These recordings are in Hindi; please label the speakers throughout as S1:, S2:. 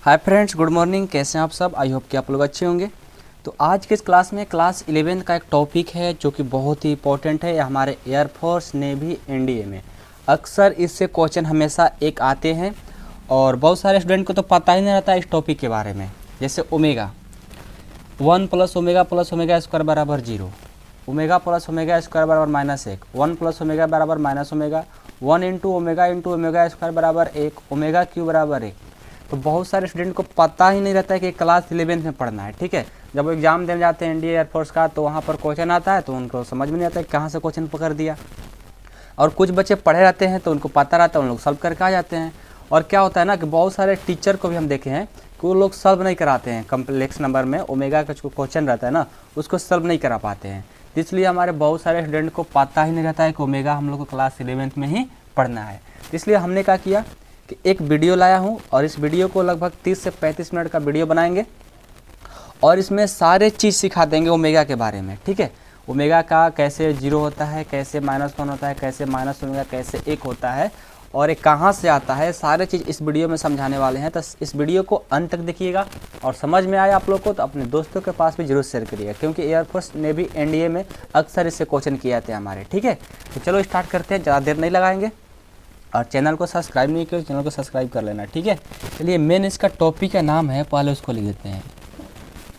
S1: Hi friends, good morning. कैसे हैं आप सब? आई होप कि आप लोग अच्छे होंगे। तो आज के इस क्लास में क्लास 11 का एक टॉपिक है जो कि बहुत ही इंपॉर्टेंट है हमारे एयरफोर्स, नेवी, एनडीए में। अक्सर इससे क्वेश्चन हमेशा एक आते हैं और बहुत सारे स्टूडेंट को तो पता ही नहीं रहता इस टॉपिक के बारे में। जैसे ओमेगा 1 प्लस ओमेगा स्क्वायर बराबर 0, ओमेगा प्लस ओमेगा स्क्वायर बराबर -1, 1 प्लस ओमेगा बराबर minus omega, 1 into omega square बराबर 1, ओमेगा क्यू बराबर 1। तो बहुत सारे स्टूडेंट को पता ही नहीं रहता है कि क्लास 11 में पढ़ना है। ठीक है, जब वो एग्जाम देने जाते हैं एनडीए एयरफोर्स का तो वहाँ पर क्वेश्चन आता है तो उनको समझ में नहीं आता है कहाँ से क्वेश्चन पकड़ दिया। और कुछ बच्चे पढ़े रहते हैं तो उनको पता रहता है, उन लोग सॉल्व करके आ जाते हैं। और क्या होता है ना कि बहुत सारे टीचर को भी हम देखे हैं कि वो लोग सॉल्व नहीं कराते हैं। कम्प्लेक्स नंबर में ओमेगा का जो क्वेश्चन रहता है ना उसको सॉल्व नहीं करा पाते हैं। इसलिए हमारे बहुत सारे स्टूडेंट को पता ही नहीं रहता है कि ओमेगा हम लोग को क्लास 11 में ही पढ़ना है। इसलिए हमने क्या किया कि एक वीडियो लाया हूँ और इस वीडियो को लगभग 30 से 35 मिनट का वीडियो बनाएंगे और इसमें सारे चीज़ सिखा देंगे ओमेगा के बारे में। ठीक है, ओमेगा का कैसे 0 होता है, कैसे -1 होता है, कैसे माइनस ओमेगा कैसे 1 होता है और ये कहाँ से आता है, सारे चीज़ इस वीडियो में समझाने वाले हैं। तो इस वीडियो को अंत तक देखिएगा और समझ में आया आप लोग को तो अपने दोस्तों के पास भी जरूर शेयर करिएगा, क्योंकि एयरफोर्स, नेवी, एनडीए में अक्सर इससे क्वेश्चन किए जाते हैं हमारे। ठीक है, तो चलो स्टार्ट करते हैं, ज़्यादा देर नहीं लगाएंगे। और चैनल को सब्सक्राइब नहीं किया तो चैनल को सब्सक्राइब कर लेना। ठीक है, चलिए मेन इसका टॉपिक का नाम है, पहले उसको लिख देते हैं,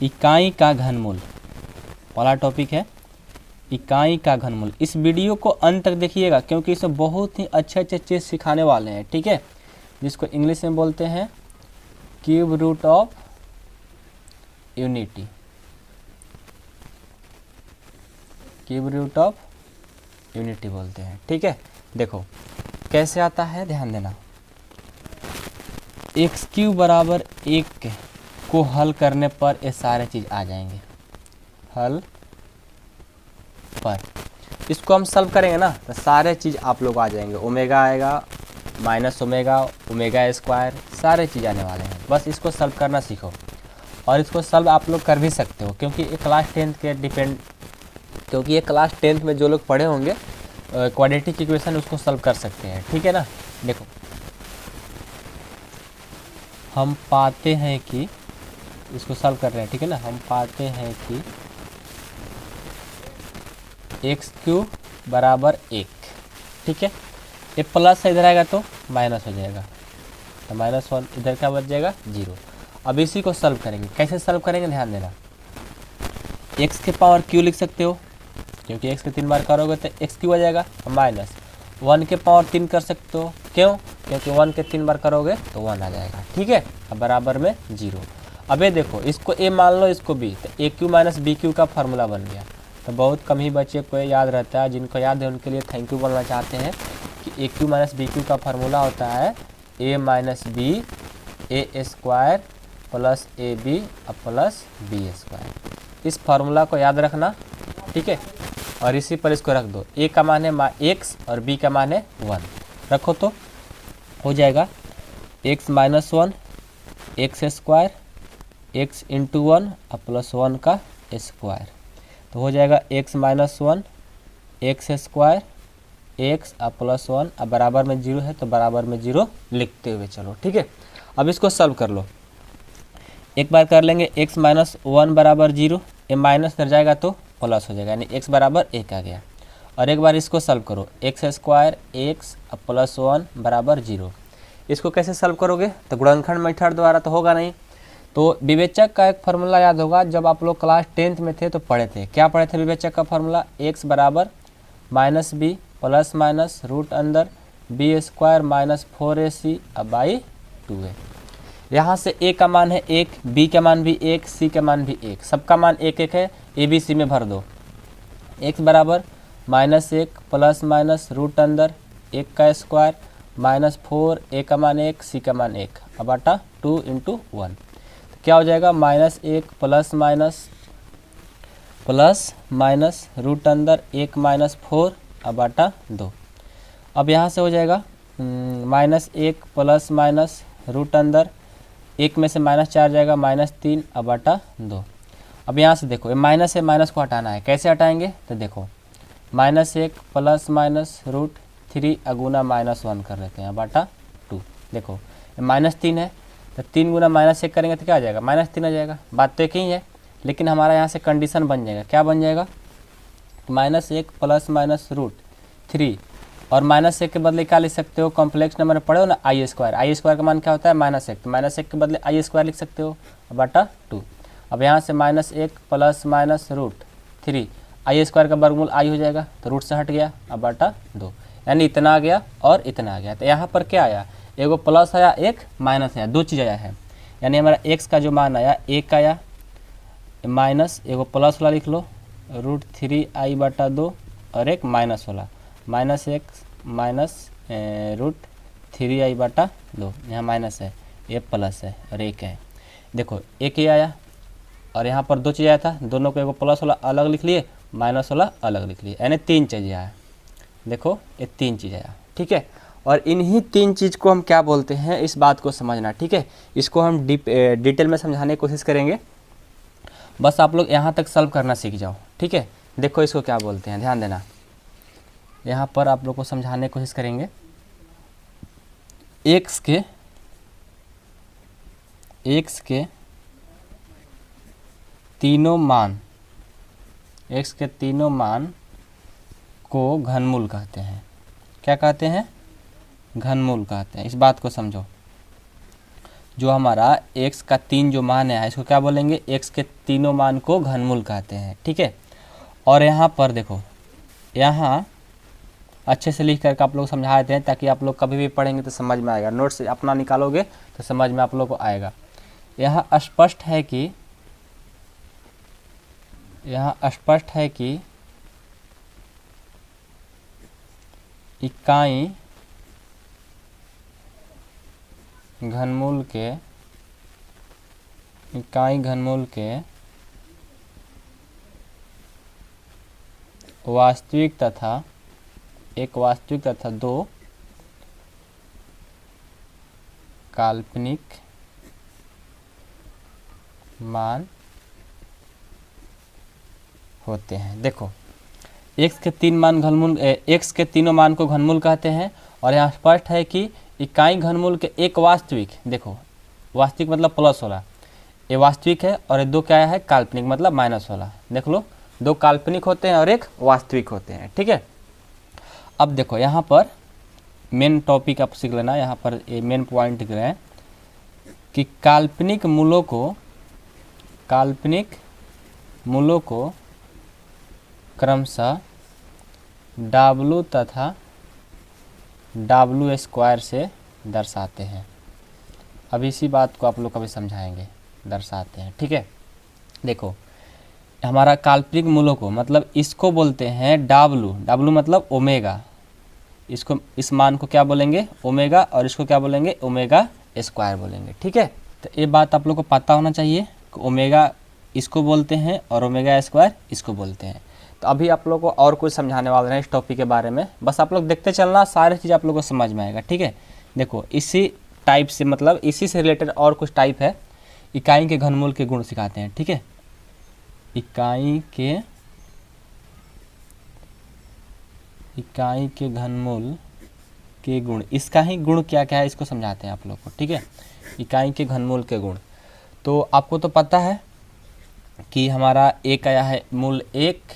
S1: इकाई का घनमूल। पहला टॉपिक है इकाई का घनमूल। इस वीडियो को अंत तक देखिएगा क्योंकि इसमें बहुत ही अच्छे अच्छे चीज़ सिखाने वाले हैं। ठीक है, जिसको इंग्लिश में बोलते हैं cube root of unity. Cube root of unity बोलते हैं। ठीक है, देखो कैसे आता है, ध्यान देना। एक्स क्यू बराबर 1 को हल करने पर ये सारे चीज़ आ जाएंगे। हल पर इसको हम सॉल्व करेंगे ना तो सारे चीज़ आप लोग आ जाएंगे। ओमेगा आएगा, माइनस ओमेगा, ओमेगा स्क्वायर, सारे चीज़ आने वाले हैं। बस इसको सॉल्व करना सीखो और इसको सॉल्व आप लोग कर भी सकते हो क्योंकि ये क्लास 10 के क्योंकि ये क्लास 10 में जो लोग पढ़े होंगे क्वाड्रेटिक इक्वेशन उसको सॉल्व कर सकते हैं। ठीक है ना, देखो हम पाते हैं कि इसको सॉल्व कर रहे हैं। ठीक है ना, हम पाते हैं कि एक्स क्यू बराबर 1। ठीक है, ये प्लस इधर आएगा तो माइनस हो जाएगा, तो -1 इधर क्या बच जाएगा 0। अब इसी को सॉल्व करेंगे। कैसे सॉल्व करेंगे, ध्यान देना। एक्स के पावर क्यू लिख सकते हो क्योंकि एक्स के 3 बार करोगे तो एक्स क्यू आ जाएगा, माइनस 1 के पावर 3 कर सकते हो। क्यों? क्योंकि 1 के 3 बार करोगे तो 1 आ जाएगा। ठीक है, अब बराबर में 0। अब ये देखो, इसको ए मान लो, इसको बी, तो ए क्यू माइनस बी क्यू का फार्मूला बन गया। तो बहुत कम ही बच्चे को याद रहता है, जिनको याद है उनके लिए थैंक यू बोलना चाहते हैं कि A cube minus B cube का फार्मूला होता है A minus B A square plus A B plus B square. इस फार्मूला को याद रखना। ठीक है, और इसी पर इसको रख दो। ए का मान है एक्स और बी का मान है 1। रखो तो हो जाएगा x minus 1 x square, x into 1 और प्लस 1 का स्क्वायर। तो हो जाएगा x minus 1 x square x और प्लस 1 और बराबर में 0 है तो बराबर में 0 लिखते हुए चलो। ठीक है, अब इसको सॉल्व कर लो। एक बार कर लेंगे, एक्स माइनस 1 बराबर 0, ये माइनस कर जाएगा तो प्लस हो जाएगा, यानी एक्स बराबर 1 आ गया। और एक बार इसको सॉल्व करो, एक्स स्क्वायर एक्स प्लस 1 बराबर 0। इसको कैसे सॉल्व करोगे, तो गुणनखंड मेथड द्वारा तो होगा नहीं। तो विवेचक का एक फार्मूला याद होगा, जब आप लोग क्लास 10 में थे तो पढ़े थे। क्या पढ़े थे विवेचक का फार्मूला? एक्स बराबर minus B plus minus root अंदर B square minus 4ac by 2a। यहाँ से ए का मान है 1, बी का मान भी 1, सी का मान भी 1, सबका मान 1 है। ए बी सी में भर दो। एक्स बराबर -1 प्लस माइनस रूट अंदर 1 का स्क्वायर माइनस 4, ए का मान 1, सी का मान 1 बटा 2 इंटू 1। तो क्या हो जाएगा -1 प्लस माइनस रूट अंदर 1 माइनस 4 बटा 2। अब यहाँ से हो जाएगा -1 प्लस माइनस रूट अंदर 1 में से -4 जाएगा -3 बटा 2। अब यहाँ से देखो, ये माइनस है, माइनस को हटाना है। कैसे हटाएंगे, तो देखो -1 प्लस माइनस √3 अगुना -1 कर लेते हैं बटा 2। देखो -3 है तो 3 गुना -1 करेंगे तो क्या आ जाएगा, -3 आ जाएगा। बात तो एक ही है, लेकिन हमारा यहाँ से कंडीशन बन जाएगा, क्या बन जाएगा, -1 प्लस माइनस √3 और -1 के बदले क्या लिख सकते हो, कॉम्प्लेक्स नंबर पढ़े हो ना, i²। i² का मान क्या होता है, -1, तो -1 के बदले i² लिख सकते हो बटा 2। अब यहाँ से -1 प्लस माइनस √3, i² का वर्गमूल i हो जाएगा, तो रूट से हट गया, अब बटा 2, यानी इतना आ गया और इतना आ गया। तो यहाँ पर क्या आया, एगो प्लस आया, एक माइनस आया, दो चीज़ आया है, यानी हमारा x का जो मान आया 1 आया, माइनस एगो प्लस वाला लिख लो √3i बटा 2 और एक माइनस वाला -1 माइनस √3i बटा 2, यहाँ माइनस है, ये प्लस है और एक है। देखो एक ही आया और यहाँ पर दो चीज़ आया था, दोनों को एगो प्लस वाला अलग लिख लिए, माइनस वाला अलग लिख लिए, यानी 3 चीज़ें आया। देखो ये 3 चीज़ आया, ठीक है। और इन्हीं 3 चीज़ को हम क्या बोलते हैं, इस बात को समझना, ठीक है। इसको हम डिटेल में समझाने की कोशिश करेंगे, बस आप लोग यहाँ तक सॉल्व करना सीख जाओ, ठीक है। देखो इसको क्या बोलते हैं, ध्यान देना, यहाँ पर आप लोग को समझाने की कोशिश करेंगे। x के तीनों मान, x के तीनों मान को घनमूल कहते हैं। क्या कहते हैं, घनमूल कहते हैं। इस बात को समझो, जो हमारा x का 3 जो मान है, इसको क्या बोलेंगे, x के तीनों मान को घनमूल कहते हैं, ठीक है। और यहाँ पर देखो, यहाँ अच्छे से लिख करके आप लोग समझा देते हैं, ताकि आप लोग कभी भी पढ़ेंगे तो समझ में आएगा, नोट्स अपना निकालोगे तो समझ में आप लोग को आएगा। यहाँ स्पष्ट है कि इकाई घनमूल के वास्तविक तथा 2 काल्पनिक मान होते हैं। देखो x के 3 मान घनमूल, x के तीनों मान को घनमूल कहते हैं। और यहाँ स्पष्ट है कि इकाई घनमूल के एक वास्तविक, देखो वास्तविक मतलब प्लस वाला, ये वास्तविक है, और ये 2 क्या है, काल्पनिक मतलब माइनस वाला। देख लो 2 काल्पनिक होते हैं और एक वास्तविक होते हैं, ठीक है। अब देखो यहाँ पर मेन टॉपिक आप सीख लेना, यहाँ पर ये मेन पॉइंट लिख रहे हैं कि काल्पनिक मूलों को क्रमशः W तथा W² से दर्शाते हैं। अब इसी बात को आप लोग कभी समझाएंगे, दर्शाते हैं, ठीक है। देखो हमारा काल्पनिक मूलों को, मतलब इसको बोलते हैं W मतलब ओमेगा, इसको, इस मान को क्या बोलेंगे, ओमेगा, और इसको क्या बोलेंगे, ओमेगा² बोलेंगे, ठीक है। तो ये बात आप लोग को पता होना चाहिए कि ओमेगा इसको बोलते हैं और ओमेगा² इसको बोलते हैं। तो अभी आप लोग को और कुछ समझाने वाले हैं इस टॉपिक के बारे में, बस आप लोग देखते चलना, सारी चीज़ आप लोग को समझ में आएगा, ठीक है। देखो इसी टाइप से, मतलब इसी से रिलेटेड और कुछ टाइप है, इकाई के घनमूल के गुण सिखाते हैं, ठीक है। इकाई के घनमूल के गुण, इसका ही गुण क्या क्या है इसको समझाते हैं आप लोग को, ठीक है। इकाई के घनमूल के गुण, तो आपको तो पता है कि हमारा एक आया है मूल 1,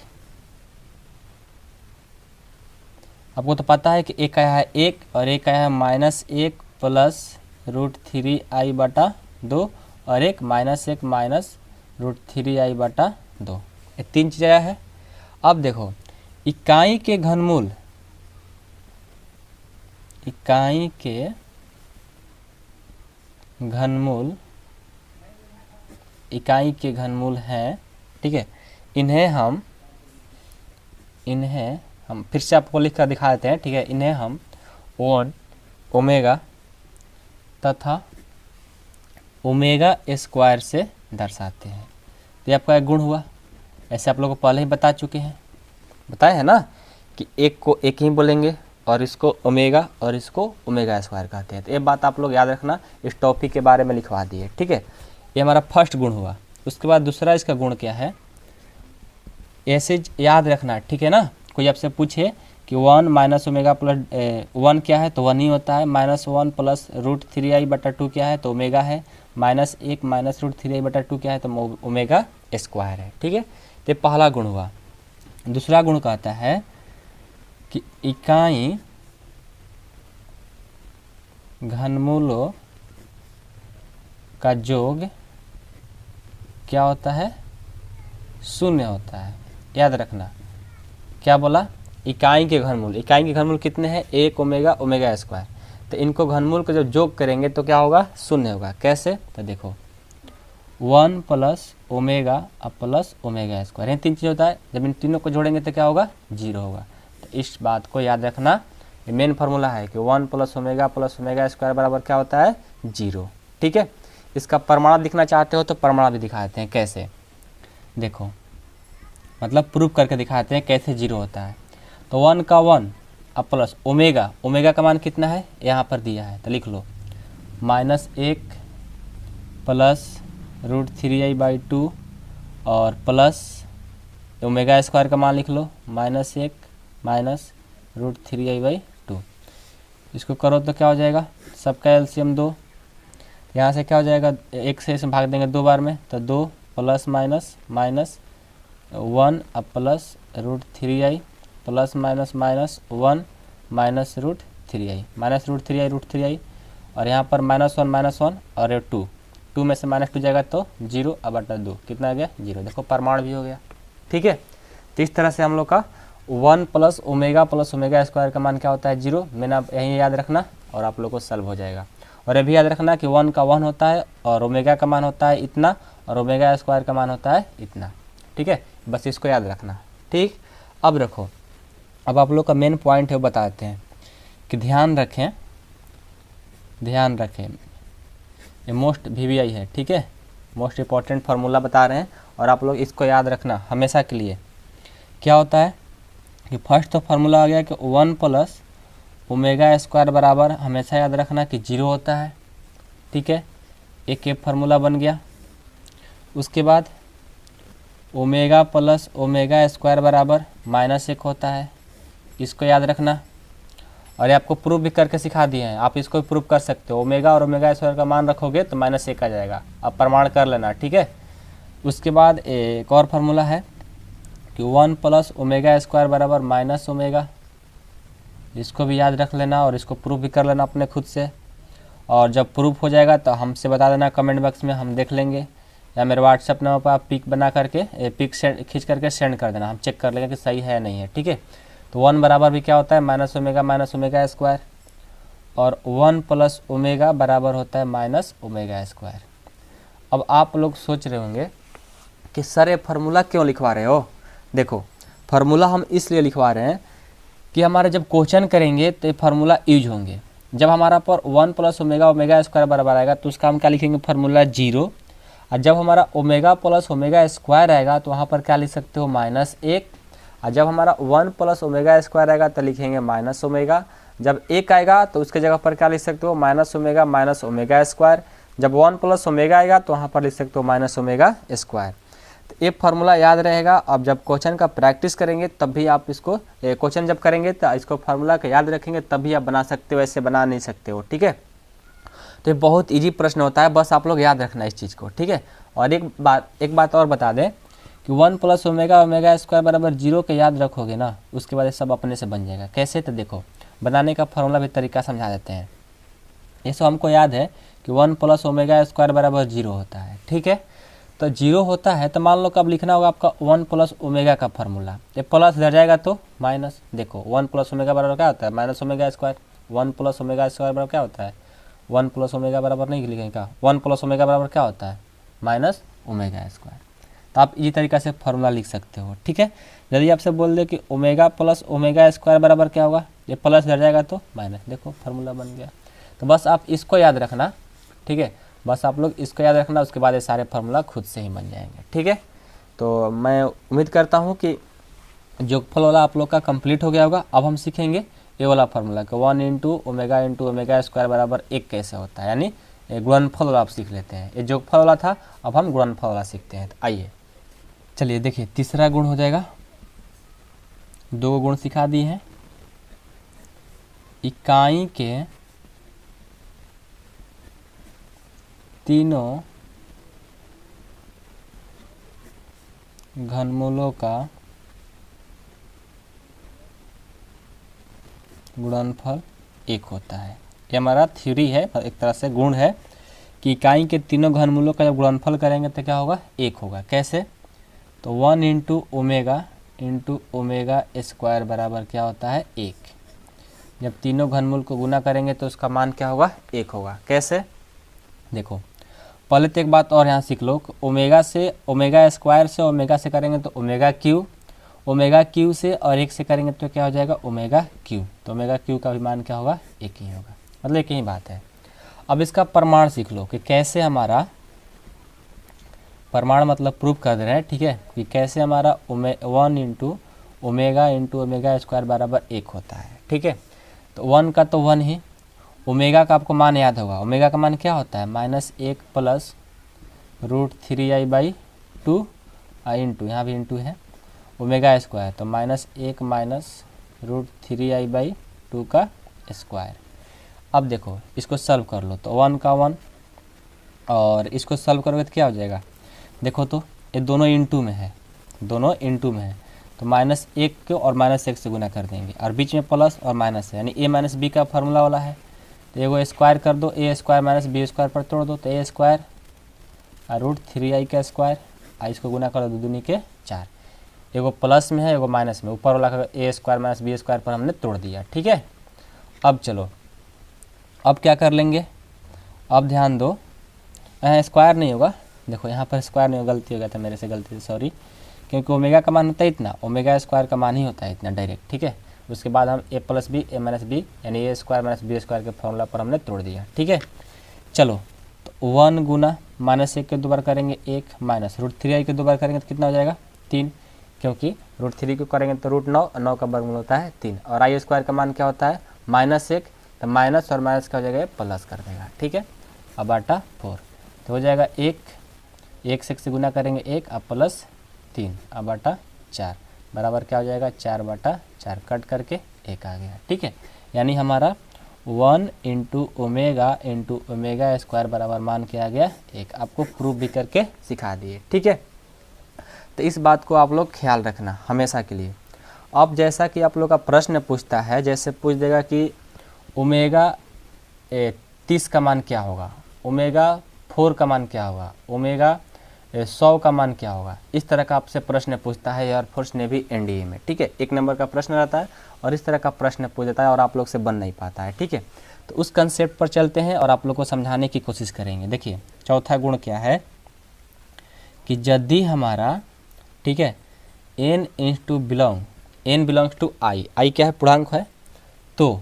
S1: आपको तो पता है कि एक आया है 1 और एक आया है -1 प्लस √3i बटा 2 और एक -1 माइनस √3i बटा 2, ये 3 चीज़ आया है। अब देखो इकाई के घनमूल, इकाई के घनमूल हैं, ठीक है। इन्हें हम फिर से आपको लिख कर दिखा देते हैं, ठीक है। इन्हें हम ओमेगा तथा ओमेगा² से दर्शाते हैं। तो ये आपका एक गुण हुआ, ऐसे आप लोगों को पहले ही बता चुके हैं, बताए हैं ना, कि एक को एक ही बोलेंगे और इसको ओमेगा और इसको ओमेगा² कहते हैं। तो ये बात आप लोग याद रखना, इस टॉपिक के बारे में लिखवा दिए, ठीक है। ये हमारा फर्स्ट गुण हुआ। उसके बाद दूसरा इसका गुण क्या है, ऐसे याद रखना, ठीक है ना। कोई आपसे पूछे कि 1 माइनस ओमेगा प्लस 1 क्या है तो 1 ही होता है, -1 प्लस √3i/2 क्या है तो ओमेगा है, -1 माइनस √3i/2 क्या है तो ओमेगा स्क्वायर है। ठीक है, तो पहला गुण हुआ। दूसरा गुण कहता है कि इकाई घनमूलों का योग क्या होता है, शून्य होता है। याद रखना क्या बोला, इकाई के घनमूल, इकाई के घनमूल कितने हैं, 1 ओमेगा ओमेगा स्क्वायर। तो इनको घनमूल को जब योग करेंगे तो क्या होगा, शून्य होगा। कैसे, तो देखो 1 प्लस ओमेगा अब प्लस ओमेगा स्क्वायर, ये तीन चीज़ होता है, जब इन तीनों को जोड़ेंगे तो क्या होगा, 0 होगा। तो इस बात को याद रखना, ये मेन फार्मूला है कि 1 प्लस ओमेगा स्क्वायर बराबर क्या होता है, 0। ठीक है, इसका प्रमाण दिखना चाहते हो तो प्रमाण भी दिखाते हैं। कैसे, देखो मतलब प्रूफ करके दिखाते हैं कैसे 0 होता है। तो 1 का 1 अब प्लस ओमेगा, ओमेगा का मान कितना है यहाँ पर दिया है तो लिख लो, -1 प्लस √3i/2 और प्लस ओमेगा स्क्वायर का मान लिख लो, -1 माइनस √3i/2। इसको करो तो क्या हो जाएगा, सबका एलसीएम 2, यहाँ से क्या हो जाएगा, 1 से इसमें भाग देंगे 2 बार में तो 2 प्लस माइनस -1 अब plus √3i plus -1 minus √3i और यहाँ पर -1 और ये 2 में से -2 जाएगा तो 0 अब बटा 2 कितना आ गया, 0। देखो प्रमाण भी हो गया। ठीक है, तो इस तरह से हम लोग का 1 प्लस ओमेगा स्क्वायर का मान क्या होता है, 0। मैंने आप यहीं याद रखना और आप लोग को सॉल्व हो जाएगा। और ये भी याद रखना कि 1 का 1 होता है और ओमेगा का मान होता है इतना और ओमेगा स्क्वायर का मान होता है इतना। ठीक है, बस इसको याद रखना। ठीक, अब रखो, अब आप लोग का मेन पॉइंट है वो बताते हैं कि ध्यान रखें ये मोस्ट VVI है। ठीक है, मोस्ट इम्पॉर्टेंट फार्मूला बता रहे हैं और आप लोग इसको याद रखना हमेशा के लिए। क्या होता है कि फर्स्ट तो फार्मूला आ गया कि 1 प्लस ओमेगा स्क्वायर बराबर हमेशा याद रखना कि 0 होता है। ठीक है, एक फार्मूला बन गया। उसके बाद ओमेगा प्लस ओमेगा स्क्वायर बराबर -1 होता है, इसको याद रखना। और ये आपको प्रूफ भी करके सिखा दिए हैं, आप इसको भी प्रूफ कर सकते हो। ओमेगा और ओमेगा स्क्वायर का मान रखोगे तो -1 आ जाएगा, अब प्रमाण कर लेना। ठीक है, उसके बाद एक और फार्मूला है कि 1 प्लस ओमेगा स्क्वायर बराबर माइनस ओमेगा, इसको भी याद रख लेना और इसको प्रूफ भी कर लेना अपने खुद से। और जब प्रूफ हो जाएगा तो हमसे बता देना कमेंट बॉक्स में, हम देख लेंगे, या मेरे व्हाट्सएप नंबर पर आप पिक बना करके पिक खींच करके सेंड कर देना, हम चेक कर लेंगे कि सही है या नहीं है। ठीक है, तो 1 बराबर भी क्या होता है, माइनस ओमेगा स्क्वायर और 1 प्लस ओमेगा बराबर होता है माइनस ओमेगा स्क्वायर। अब आप लोग सोच रहे होंगे कि सर ये फार्मूला क्यों लिखवा रहे हो। देखो फार्मूला हम इसलिए लिखवा रहे हैं कि हमारे जब क्वेश्चन करेंगे तो ये फार्मूला यूज होंगे। जब हमारा पर 1 प्लस ओमेगा स्क्वायर बराबर आएगा तो उसका हम क्या लिखेंगे, फार्मूला 0। और जब हमारा ओमेगा प्लस ओमेगा स्क्वायर आएगा तो वहाँ पर क्या लिख सकते हो, -1। और जब हमारा 1 प्लस ओमेगा स्क्वायर आएगा तो लिखेंगे माइनस ओमेगा। जब 1 आएगा तो उसके जगह पर क्या लिख सकते हो, माइनस ओमेगा स्क्वायर। जब 1 प्लस ओमेगा आएगा तो वहाँ पर लिख सकते हो माइनस ओमेगा स्क्वायर। तो ये फार्मूला याद रहेगा। अब जब क्वेश्चन का प्रैक्टिस करेंगे तब भी आप इसको, क्वेश्चन जब करेंगे तो इसको फार्मूला का याद रखेंगे तब भी आप बना सकते हो, ऐसे बना नहीं सकते हो। ठीक है, तो ये बहुत इजी प्रश्न होता है, बस आप लोग याद रखना इस चीज़ को। ठीक है, और एक बात और बता दें कि 1 प्लस ओमेगा स्क्वायर बराबर 0 के याद रखोगे ना, उसके बाद ये सब अपने से बन जाएगा। कैसे, तो देखो बनाने का फार्मूला भी तरीका समझा देते हैं। ये सब हमको याद है कि 1 प्लस ओमेगा स्क्वायर बराबर 0 होता है। ठीक है, तो 0 होता है तो मान लो कब लिखना होगा आपका 1 प्लस ओमेगा का फार्मूला, ये प्लस इधर जाएगा तो माइनस। देखो 1 प्लस ओमेगा बराबर क्या होता है, minus omega square. 1 plus omega square बराबर क्या होता है, 1 प्लस ओमेगा बराबर नहीं लिखेंगे क्या, 1 प्लस ओमेगा बराबर क्या होता है, माइनस ओमेगा स्क्वायर। तो आप इसी तरीक़ा से फार्मूला लिख सकते हो। ठीक है, यदि आपसे बोल दे कि ओमेगा प्लस ओमेगा स्क्वायर बराबर क्या होगा, ये प्लस इधर जाएगा तो माइनस, देखो फार्मूला बन गया। तो बस आप इसको याद रखना। ठीक है, बस आप लोग इसको याद रखना, उसके बाद ये सारे फार्मूला खुद से ही बन जाएंगे। ठीक है, तो मैं उम्मीद करता हूँ कि योगफल वाला आप लोग का कंप्लीट हो गया होगा। अब हम सीखेंगे ये वाला फार्मूला कि 1 इंटू ओमेगा स्क्वायर बराबर 1 कैसे होता है, यानी गुणनफल वाला आप सीख लेते हैं। ये योगफल वाला था, अब हम गुणनफल वाला सीखते हैं। तो आइए चलिए देखिए, तीसरा गुण हो जाएगा, 2 गुण सिखा दिए हैं। इकाई के तीनों घनमूलों का गुणनफल एक होता है। ये हमारा थ्योरी है, एक तरह से गुण है कि इकाई के तीनों घनमूलों का जब गुणनफल करेंगे तो क्या होगा, एक होगा। कैसे? तो 1 इंटू ओमेगा स्क्वायर बराबर क्या होता है, एक। जब तीनों घनमूल को गुना करेंगे तो उसका मान क्या होगा, एक होगा। कैसे? देखो पहले तो एक बात और यहाँ सीख लो, ओमेगा से ओमेगा स्क्वायर से ओमेगा से करेंगे तो ओमेगा क्यू से और एक से करेंगे तो क्या हो जाएगा, ओमेगा क्यू। तो ओमेगा क्यू का भी मान क्या होगा, एक ही होगा। मतलब एक ही बात है। अब इसका प्रमाण सीख लो कि कैसे हमारा प्रमाण मतलब प्रूव कर दे रहे हैं, ठीक है, कि कैसे हमारा 1 इंटू ओमेगा स्क्वायर बराबर एक होता है। ठीक है, तो 1 का तो 1 ही, ओमेगा का आपको मान याद होगा, ओमेगा का मान क्या होता है, -1 प्लस √3i/2 इंटू, यहाँ भी इंटू है, ओमेगा स्क्वायर, तो -1 माइनस √3i/2 का स्क्वायर। अब देखो इसको सॉल्व कर लो, तो 1 का 1 और इसको सॉल्व करोगे तो क्या हो जाएगा, देखो तो ये दोनों इंटू में है, तो -1 को और -1 से गुना कर देंगे और बीच में प्लस और माइनस है, यानी a माइनस बी का फार्मूला वाला है। तो एगो स्क्वायर कर दो, a square minus B square पर तोड़ दो, तो a स्क्वायर और √3i का स्क्वायर, इसको गुना कर दो, 2 दूनी के 4, एगो प्लस में है एगो माइनस में, ऊपर वाला का a square minus B square पर हमने तोड़ दिया। ठीक है, अब चलो अब क्या कर लेंगे, अब ध्यान दो, यहाँ स्क्वायर नहीं होगा, देखो यहाँ पर स्क्वायर नहीं होगा, गलती हो गया था मेरे से, गलती से सॉरी, क्योंकि ओमेगा का मान होता है इतना, ओमेगा स्क्वायर का मान ही होता है इतना डायरेक्ट। ठीक है, उसके बाद हम a plus B a minus B यानी a square minus B square के फॉर्मूला पर हमने तोड़ दिया। ठीक है, चलो तो 1 गुना -1 के 2 बार करेंगे 1 माइनस √3i के 2 बार करेंगे तो कितना हो जाएगा, 3, क्योंकि √3 को करेंगे तो √9 का वर्गमूल होता है 3, और i स्क्वायर का मान क्या होता है -1, तो माइनस और माइनस का हो जाएगा प्लस कर देगा। ठीक है, अब बाटा 4, तो हो जाएगा 1 से गुना करेंगे 1 अब प्लस 3 अब बाटा 4 बराबर क्या हो जाएगा, 4/4 कट करके 1 आ गया। ठीक है, यानी हमारा 1 इंटू ओमेगा स्क्वायर बराबर मान क्या आ गया, 1। आपको प्रूफ भी करके सिखा दिए। ठीक है, तो इस बात को आप लोग ख्याल रखना हमेशा के लिए। अब जैसा कि आप लोग का प्रश्न पूछता है, जैसे पूछ देगा कि ओमेगा 30 का मान क्या होगा, ओमेगा 4 का मान क्या होगा, ओमेगा 100 का मान क्या होगा, इस तरह का आपसे प्रश्न पूछता है एयरफोर्स नेवी एनडीए में। ठीक है, 1 नंबर का प्रश्न रहता है और इस तरह का प्रश्न पूछ देता है और आप लोग से बन नहीं पाता है। ठीक है, तो उस कंसेप्ट पर चलते हैं और आप लोग को समझाने की कोशिश करेंगे। देखिए चौथा गुण क्या है कि यदि हमारा, ठीक है, n बिलोंग्स टू i क्या है, पूर्णांक है, तो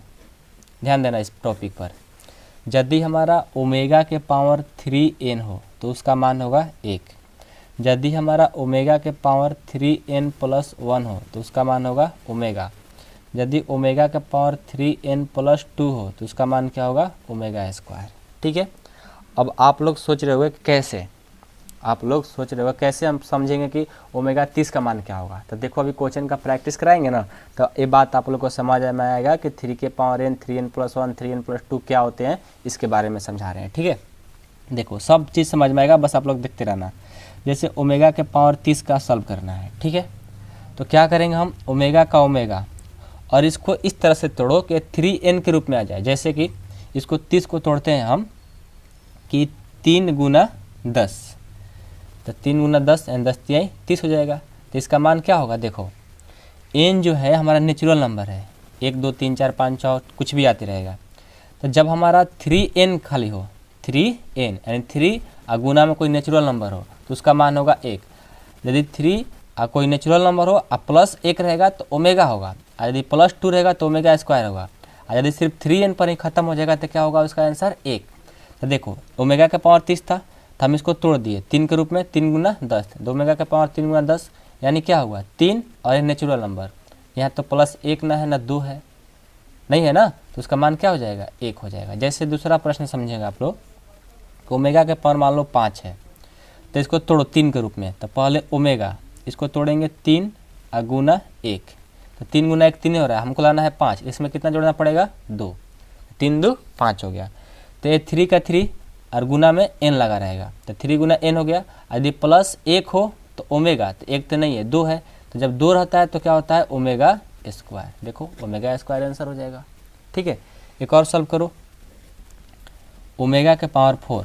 S1: ध्यान देना इस टॉपिक पर, यदि हमारा ओमेगा के पावर 3n हो तो उसका मान होगा 1, यदि हमारा ओमेगा के पावर 3n प्लस 1 हो तो उसका मान होगा ओमेगा, यदि ओमेगा के पावर 3n प्लस 2 हो तो उसका मान क्या होगा, ओमेगा स्क्वायर। ठीक है, अब आप लोग सोच रहे होंगे कैसे, कैसे हम समझेंगे कि ओमेगा 30 का मान क्या होगा। तो देखो अभी क्वेश्चन का प्रैक्टिस कराएंगे ना, तो ये बात आप लोग को समझ में आएगा कि 3 के power n, 3n plus 1, 3n plus 2 क्या होते हैं, इसके बारे में समझा रहे हैं। ठीक है, देखो सब चीज़ समझ में आएगा, बस आप लोग देखते रहना। जैसे ओमेगा के पावर 30 का सॉल्व करना है, ठीक है, तो क्या करेंगे हम, ओमेगा का ओमेगा और इसको इस तरह से तोड़ो कि 3n के रूप में आ जाए। जैसे कि इसको 30 को तोड़ते हैं हम कि 3 गुना 10, तो 3 गुना 10 एंड 10 3 30 हो जाएगा। तो इसका मान क्या होगा, देखो n जो है हमारा नेचुरल नंबर है, 1 2 3 4 5 6 कुछ भी आते रहेगा। तो जब हमारा 3n खाली हो, 3n यानी 3 गुना में कोई नेचुरल नंबर हो तो उसका मान होगा 1। यदि 3 कोई नेचुरल नंबर हो और प्लस 1 रहेगा तो ओमेगा होगा, और यदि प्लस 2 रहेगा तो ओमेगा स्क्वायर होगा, और यदि सिर्फ 3n पर ही खत्म हो जाएगा तो क्या होगा, उसका आंसर 1। तो देखो ओमेगा का पावर 30 था तो हम इसको तोड़ दिए 3 के रूप में, 3 गुना 10, तो ओमेगा का पावर 3 गुना 10 यानी क्या हुआ 3 और एक नेचुरल नंबर, यहाँ तो प्लस 1 ना है ना 2 है, नहीं है ना, तो उसका मान क्या हो जाएगा, 1 हो जाएगा। जैसे दूसरा प्रश्न समझेगा आप लोग, ओमेगा के पावर मान लो 5 है तो इसको तोड़ो 3 के रूप में, तो पहले ओमेगा इसको तोड़ेंगे 3 गुना 1, तो 3 गुना 1 3 ही हो रहा है, हमको लाना है 5, इसमें कितना जोड़ना पड़ेगा 2, 3 2 5 हो गया। तो ये 3 का 3 और गुना में n लगा रहेगा, तो 3 गुना n हो गया। यदि प्लस 1 हो तो ओमेगा, तो 1 तो नहीं है 2 है, तो जब 2 रहता है तो क्या होता है ओमेगा स्क्वायर। देखो ओमेगा स्क्वायर आंसर हो जाएगा। ठीक है, एक और सॉल्व करो, ओमेगा के पावर 4,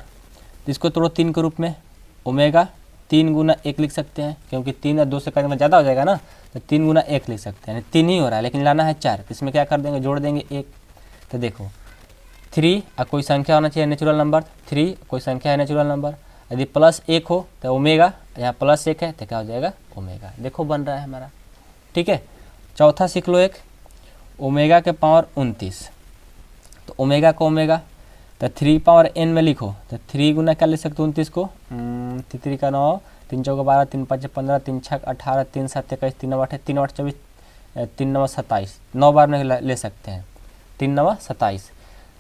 S1: तो इसको तोड़ो 3 के रूप में, ओमेगा 3 गुना 1 लिख सकते हैं, क्योंकि 3 और 2 से करेंगे ज़्यादा हो जाएगा ना, तो 3 गुना 1 लिख सकते हैं, 3 ही हो रहा है लेकिन लाना है 4, तो इसमें क्या कर देंगे जोड़ देंगे 1। तो देखो 3 कोई संख्या होना चाहिए नेचुरल नंबर, 3 कोई संख्या है नेचुरल नंबर, यदि प्लस 1 हो तो ओमेगा, यहाँ प्लस 1 है तो क्या हो जाएगा ओमेगा। देखो बन रहा है हमारा। ठीक है, चौथा सीख लो एक, ओमेगा के पावर 29, तो ओमेगा को ओमेगा, तो 3 पावर n में लिखो, तो 3 गुना क्या लिख सकते हो 29 को, 3 का 9, 3 चौका 12, 3 5 15, 3 6 18, 3 7 21, 3 9 8 3 8 24, 3 9 27, 9 बार में ले सकते हैं, 3 9 27,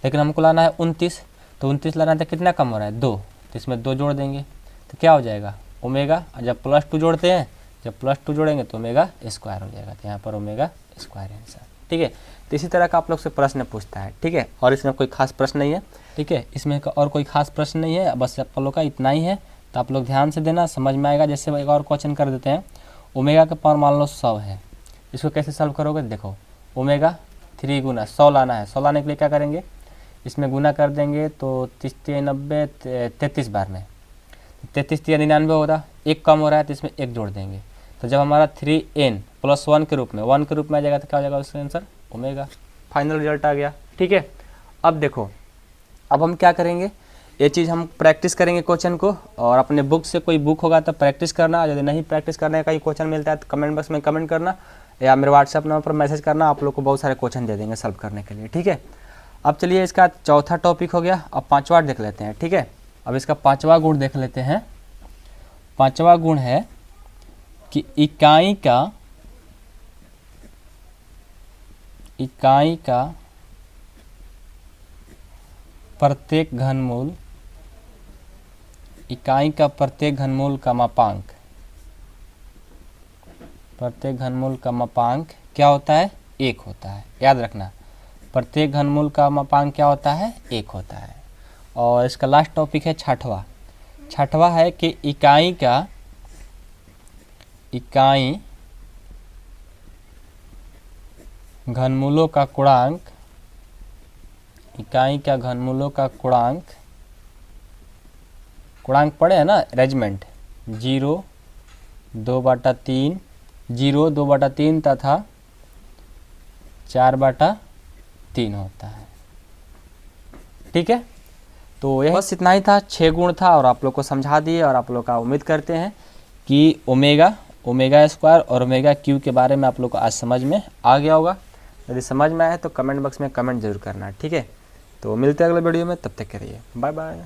S1: लेकिन हमको लाना है 29, तो 29 लाना है तो कितना कम हो रहा है 2, तो इसमें 2 जोड़ देंगे तो क्या हो जाएगा ओमेगा, और जब +2 जोड़ते हैं, जब +2 जोड़ेंगे तो ओमेगा स्क्वायर हो जाएगा, तो यहाँ पर ओमेगा स्क्वायर है आंसर। ठीक है, तो इसी तरह का आप लोग से प्रश्न पूछता है। ठीक है, और इसमें कोई खास प्रश्न नहीं है। ठीक है, इसमें और कोई खास प्रश्न नहीं है, बस आप लोग का इतना ही है, तो आप लोग ध्यान से देना, समझ में आएगा। जैसे एक और क्वेश्चन कर देते हैं, ओमेगा का पावर मान लो 100 है, इसको कैसे सॉल्व करोगे, देखो ओमेगा 3 गुना 100 लाना है, 100 लाने के लिए क्या करेंगे, इसमें गुना कर देंगे तो 30 90 33 बार में, 33 99 होता, 1 कम हो रहा है तो इसमें 1 जोड़ देंगे, तो जब हमारा 3n + 1 के रूप में 1 के रूप में आ जाएगा तो क्या हो जाएगा उसका आंसर ओमेगा। फाइनल रिजल्ट आ गया। ठीक है, अब देखो, अब हम क्या करेंगे, ये चीज़ हम प्रैक्टिस करेंगे क्वेश्चन को, और अपने बुक से कोई बुक होगा तो प्रैक्टिस करना, यदि नहीं प्रैक्टिस करने का कहीं क्वेश्चन मिलता है तो कमेंट बॉक्स में कमेंट करना, या मेरे व्हाट्सएप नंबर पर मैसेज करना, आप लोग को बहुत सारे क्वेश्चन दे देंगे सॉल्व करने के लिए। ठीक है, अब चलिए इसका चौथा टॉपिक हो गया, अब पांचवा देख लेते हैं। ठीक है, अब इसका पांचवा गुण देख लेते हैं। पांचवा गुण है कि इकाई का प्रत्येक घनमूल, इकाई का प्रत्येक घनमूल का मापांक, प्रत्येक घनमूल का मापांक क्या होता है 1 होता है। याद रखना, प्रत्येक घनमूल का मापांक क्या होता है 1 होता है। और इसका लास्ट टॉपिक है छठवा। छठवा है कि इकाई घनमूलों का गुणांक, इकाई का घनमूलों का गुणांक पढ़े है ना अरेंजमेंट, 0 2/3, 0 2/3 तथा 4/3 होता है। ठीक है, तो यह बस इतना ही था, 6 गुण था और आप लोग को समझा दिए, और आप लोग का उम्मीद करते हैं कि ओमेगा स्क्वायर और ओमेगा क्यू के बारे में आप लोग को आज समझ में आ गया होगा। यदि समझ में आए तो कमेंट बॉक्स में कमेंट जरूर करना। ठीक है, तो मिलते हैं अगले वीडियो में, तब तक के लिए बाय बाय।